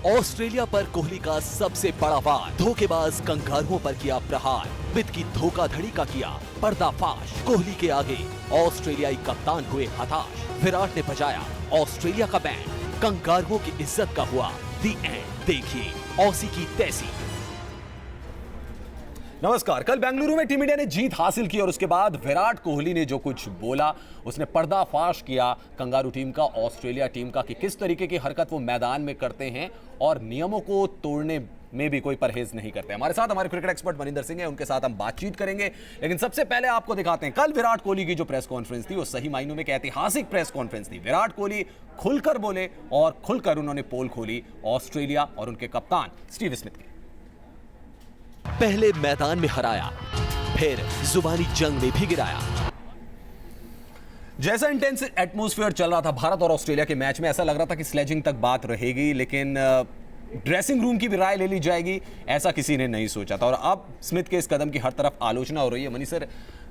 Australia पर कोहली का सबसे बड़ा वार, धोखेबाज कंगारुओं पर किया प्रहार, पिच की धोखाधड़ी का किया पर्दाफाश। कोहली के आगे ऑस्ट्रेलियाई कप्तान हुए हताश, विराट ने बजाया ऑस्ट्रेलिया का बैंड, कंगारुओं की इज्जत का हुआ दी एंड। देखिए ऑसी की तैसी। नमस्कार। कल बेंगलुरु में टीम इंडिया ने जीत हासिल की और उसके बाद विराट कोहली ने जो कुछ बोला, उसने पर्दाफाश किया कंगारू टीम का, ऑस्ट्रेलिया टीम का, कि किस तरीके की हरकत वो मैदान में करते हैं और नियमों को तोड़ने में भी कोई परहेज नहीं करते। हमारे साथ हमारे क्रिकेट एक्सपर्ट मनिंदर सिंह हैं, उनके साथ हम बातचीत करेंगे। लेकिन सबसे पहले आपको दिखाते हैं कल विराट कोहली की जो प्रेस कॉन्फ्रेंस थी, वो सही मायनों में एक ऐतिहासिक प्रेस कॉन्फ्रेंस थी। विराट कोहली खुलकर बोले और खुलकर उन्होंने पोल खोली ऑस्ट्रेलिया और उनके कप्तान स्टीव स्मिथ की। पहले मैदान में हराया, फिर जुबानी जंग में भी गिराया। जैसा इंटेंस एटमॉस्फेयर चल रहा था भारत और ऑस्ट्रेलिया के मैच में, ऐसा लग रहा था कि स्लेजिंग तक बात रहेगी, लेकिन ड्रेसिंग रूम की भी राय ले ली जाएगी, ऐसा किसी ने नहीं सोचा था। और अब स्मिथ के इस कदम की हर तरफ आलोचना हो रही है। मनी सर,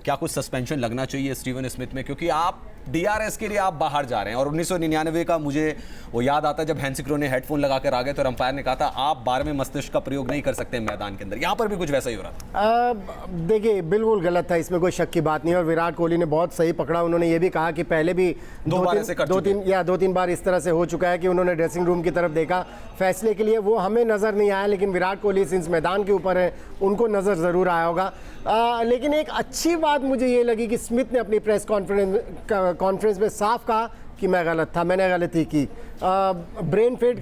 क्या कुछ सस्पेंशन लगना चाहिए स्टीवन स्मिथ में, क्योंकि आप डीआरएस के लिए आप बाहर जा रहे हैं। और 1999 का मुझे वो याद आता है जब हैंसी क्रो ने हेडफोन लगाकर आ गए तो अंपायर ने कहा था आप 12वें मस्तिष्क का प्रयोग नहीं कर सकते मैदान के अंदर। यहाँ पर भी कुछ वैसा ही हो रहा था। देखिए, बिल्कुल गलत था, इसमें कोई शक की बात नहीं। और विराट कोहली ने बहुत सही पकड़ा। उन्होंने ये भी कहा कि पहले भी दो तीन बार इस तरह से हो चुका है कि उन्होंने ड्रेसिंग रूम की तरफ देखा फैसले के लिए, वो हमें नजर नहीं आया, लेकिन विराट कोहली सिंस मैदान के ऊपर है उनको नजर जरूर आया होगा। लेकिन एक अच्छी बात मुझे ये लगी कि स्मिथ ने अपनी प्रेस कॉन्फ्रेंस में साफ कहा कि मैं गलत था, मैंने गलती की। ब्रेन फेड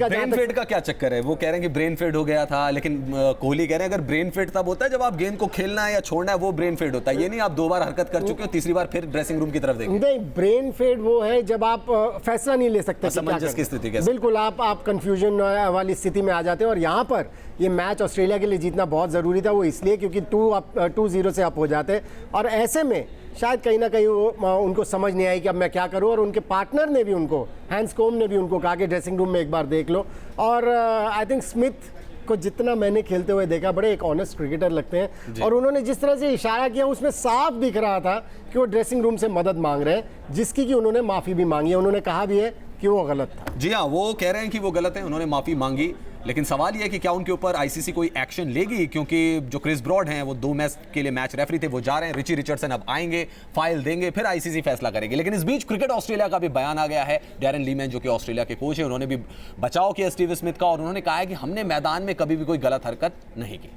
का क्या चक्कर है? वो कह रहे हैं कि ब्रेन फेड हो गया था, लेकिन कोहली कह रहे हैं अगर ब्रेन फेड तब होता है जब आप गेंद को खेलना है या छोड़ना है, वो ब्रेन फेड होता है। ये नहीं आप 2 बार हरकत कर चुके हो, तीसरी बार फिर ड्रेसिंग रूम की तरफ देखें। नहीं, ब्रेन फेड वो है जब आप फैसला नहीं ले सकते। असमंजस की स्थिति कैसे? बिल्कुल, आप कंफ्यूजन वाली स्थिति में आ जाते हैं। और यहाँ पर ये मैच ऑस्ट्रेलिया के लिए जीतना बहुत जरूरी था। वो इसलिए क्योंकि 2-0 से अप हो जाते, और ऐसे में शायद कहीं ना कहीं उनको समझ नहीं आई कि अब मैं क्या करूं। और उनके पार्टनर ने भी उनको, हैंस कोम ने भी उनको कहा कि ड्रेसिंग रूम में एक बार देख लो। और आई थिंक स्मिथ को जितना मैंने खेलते हुए देखा, बड़े एक ऑनेस्ट क्रिकेटर लगते हैं। और उन्होंने जिस तरह से इशारा किया उसमें साफ दिख रहा था कि वो ड्रेसिंग रूम से मदद मांग रहे हैं, जिसकी कि उन्होंने माफ़ी भी मांगी है। उन्होंने कहा भी है कि वो गलत था। जी हाँ, वो कह रहे हैं कि वो गलत है, उन्होंने माफ़ी मांगी। लेकिन सवाल ये है कि क्या उनके ऊपर आईसीसी कोई एक्शन लेगी, क्योंकि जो क्रिस ब्रॉड हैं वो 2 मैच के लिए मैच रेफरी थे, वो जा रहे हैं। रिची रिचर्डसन अब आएंगे, फाइल देंगे, फिर आईसीसी फैसला करेगी। लेकिन इस बीच क्रिकेट ऑस्ट्रेलिया का भी बयान आ गया है। डैरेन लीमैन जो कि ऑस्ट्रेलिया के कोच हैं, उन्होंने भी बचाव किया स्टीव स्मिथ का, और उन्होंने कहा है कि हमने मैदान में कभी भी कोई गलत हरकत नहीं की।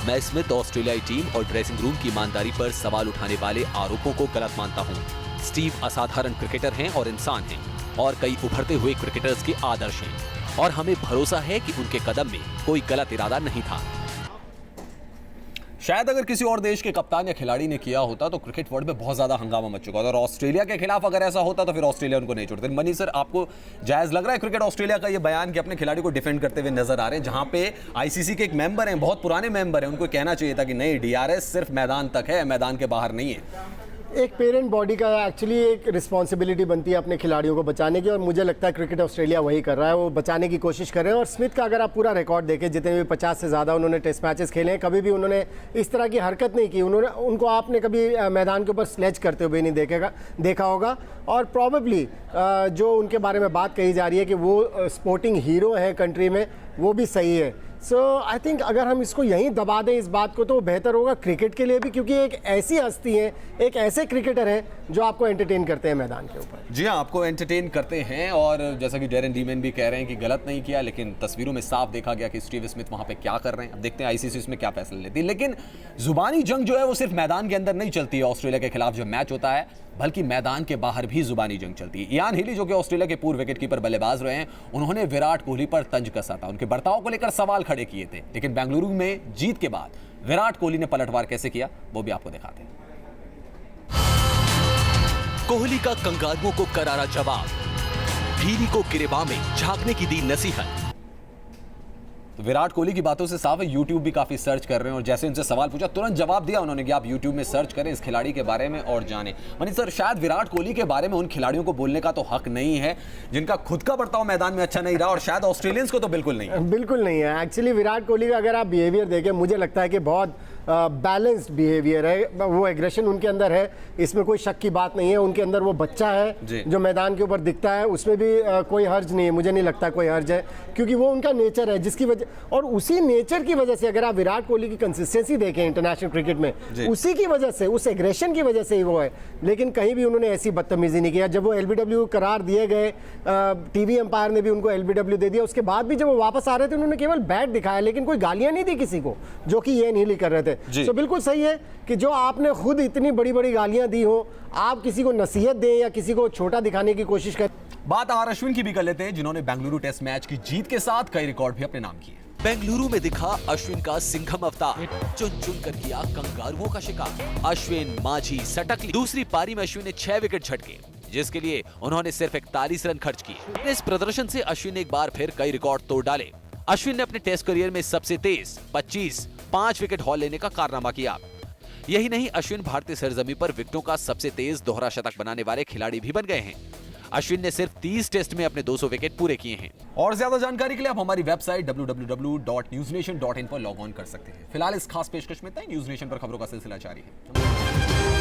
मैं स्मिथ ऑस्ट्रेलियाई टीम और ड्रेसिंग रूम की ईमानदारी पर सवाल उठाने वाले आरोपों को गलत मानता हूँ। स्टीव असाधारण क्रिकेटर हैं और इंसान हैं, और कई उभरते हुए क्रिकेटर्स के आदर्श हैं, और हमें भरोसा है कि उनके कदम में कोई गलत इरादा नहीं था। शायद अगर किसी और देश के कप्तान या खिलाड़ी ने किया होता तो क्रिकेट वर्ल्ड में बहुत ज्यादा हंगामा मच चुका होता, और ऑस्ट्रेलिया के खिलाफ अगर ऐसा होता तो फिर ऑस्ट्रेलिया उनको नहीं छोड़ते। मनी सर, आपको जायज लग रहा है क्रिकेट ऑस्ट्रेलिया का ये बयान कि अपने खिलाड़ी को डिफेंड करते हुए नजर आ रहे हैं, जहां पे आईसीसी के एक मेंबर हैं, बहुत पुराने मेंबर हैं, उनको कहना चाहिए था कि नहीं, डीआरएस सिर्फ मैदान तक है, मैदान के बाहर नहीं है। एक पेरेंट बॉडी का एक्चुअली एक रिस्पॉन्सिबिलिटी बनती है अपने खिलाड़ियों को बचाने की, और मुझे लगता है क्रिकेट ऑस्ट्रेलिया वही कर रहा है, वो बचाने की कोशिश कर रहे हैं। और स्मिथ का अगर आप पूरा रिकॉर्ड देखें, जितने भी 50 से ज़्यादा उन्होंने टेस्ट मैचेस खेले हैं, कभी भी उन्होंने इस तरह की हरकत नहीं की। उनको आपने कभी मैदान के ऊपर स्लेज करते हुए नहीं देखा होगा। और प्रॉबेबली जो उनके बारे में बात कही जा रही है कि वो स्पोर्टिंग हीरो है कंट्री में, वो भी सही है। सो आई थिंक अगर हम इसको यहीं दबा दें इस बात को, तो बेहतर होगा क्रिकेट के लिए भी, क्योंकि एक ऐसी हस्ती है, एक ऐसे क्रिकेटर हैं जो आपको एंटरटेन करते हैं मैदान के ऊपर। जी हाँ, आपको एंटरटेन करते हैं। और जैसा कि डैरेन लीमैन भी कह रहे हैं कि गलत नहीं किया, लेकिन तस्वीरों में साफ देखा गया कि स्टीव स्मिथ वहाँ पे क्या कर रहे हैं। अब देखते हैं आईसीसी इसमें क्या फैसला लेती है। लेकिन जुबानी जंग जो है वो सिर्फ मैदान के अंदर नहीं चलती है। ऑस्ट्रेलिया के खिलाफ जो मैच होता है, बल्कि मैदान के बाहर भी जुबानी जंग चलती है। इयान हिली जो कि ऑस्ट्रेलिया के पूर्व विकेटकीपर बल्लेबाज रहे हैं, उन्होंने विराट कोहली पर तंज कसा था, उनके बर्ताव को लेकर सवाल खड़े किए थे। लेकिन बेंगलुरु में जीत के बाद विराट कोहली ने पलटवार कैसे किया, वो भी आपको दिखाते हैं। कोहली का कंगारुओं को करारा जवाब, भीरी को गिरेबां में झांकने की दी नसीहत। तो विराट कोहली की बातों से साफ है, यूट्यूब भी काफी सर्च कर रहे हैं, और जैसे उनसे सवाल पूछा तुरंत जवाब दिया उन्होंने कि आप यूट्यूब में सर्च करें इस खिलाड़ी के बारे में और जानें। मनी सर, शायद विराट कोहली के बारे में उन खिलाड़ियों को बोलने का तो हक नहीं है जिनका खुद का बर्ताव मैदान में अच्छा नहीं रहा, और शायद ऑस्ट्रेलियंस को तो बिल्कुल नहीं है। बिल्कुल नहीं है। एक्चुअली विराट कोहली का अगर आप बिहेवियर देखें, मुझे लगता है कि बहुत बैलेंस्ड बिहेवियर है, वो एग्रेशन उनके अंदर है, इसमें कोई शक की बात नहीं है। उनके अंदर वो बच्चा है जो मैदान के ऊपर दिखता है, उसमें भी कोई हर्ज नहीं है, मुझे नहीं लगता कोई हर्ज है, क्योंकि वो उनका नेचर है जिसकी वजह, और उसी नेचर की वजह से अगर आप विराट कोहली की कंसिस्टेंसी देखें इंटरनेशनल क्रिकेट में, उसी की वजह से, उस एग्रेशन की वजह से ही वो है। लेकिन कहीं भी उन्होंने ऐसी बदतमीजी नहीं किया। जब वो एलबीडब्ल्यू करार दिए गए, टीवी अंपायर ने भी उनको एलबीडब्ल्यू दे दिया, उसके बाद भी जब वो वापस आ रहे थे उन्होंने केवल बैट दिखाया, लेकिन कोई गालियां नहीं दी किसी को, जो कि ये नहीं कर रहे थे। तो बिल्कुल सही है कि जो आपने खुद इतनी बड़ी बड़ी गालियां दी हो, आप किसी को नसीहत दें या किसी को छोटा दिखाने की कोशिश करें। बात आर अश्विन की भी कर लेते हैं, जिन्होंने बेंगलुरु टेस्ट मैच की जीत के साथ कई रिकॉर्ड भी अपने नाम किए। बेंगलुरु में दिखा अश्विन का सिंघम अवतार, चुन चुन कर किया कंगारुओं का शिकार। अश्विन, माझी, सटकली। दूसरी पारी में अश्विन ने 6 विकेट झटके, जिसके लिए उन्होंने सिर्फ 41 रन खर्च किए। इस प्रदर्शन से अश्विन ने एक बार फिर कई रिकॉर्ड तोड़ डाले। अश्विन ने अपने टेस्ट करियर में सबसे तेज 5 विकेट हॉल लेने का कारनामा किया। यही नहीं, अश्विन भारतीय सरजमी पर विकेटों का सबसे तेज दोहरा शतक बनाने वाले खिलाड़ी भी बन गए हैं। अश्विन ने सिर्फ 30 टेस्ट में अपने 200 विकेट पूरे किए हैं। और ज्यादा जानकारी के लिए आप हमारी वेबसाइट www.newsnation.in पर लॉग ऑन कर सकते हैं। फिलहाल इस खास पेशकश में न्यूज नेशन पर खबरों का सिलसिला जारी है।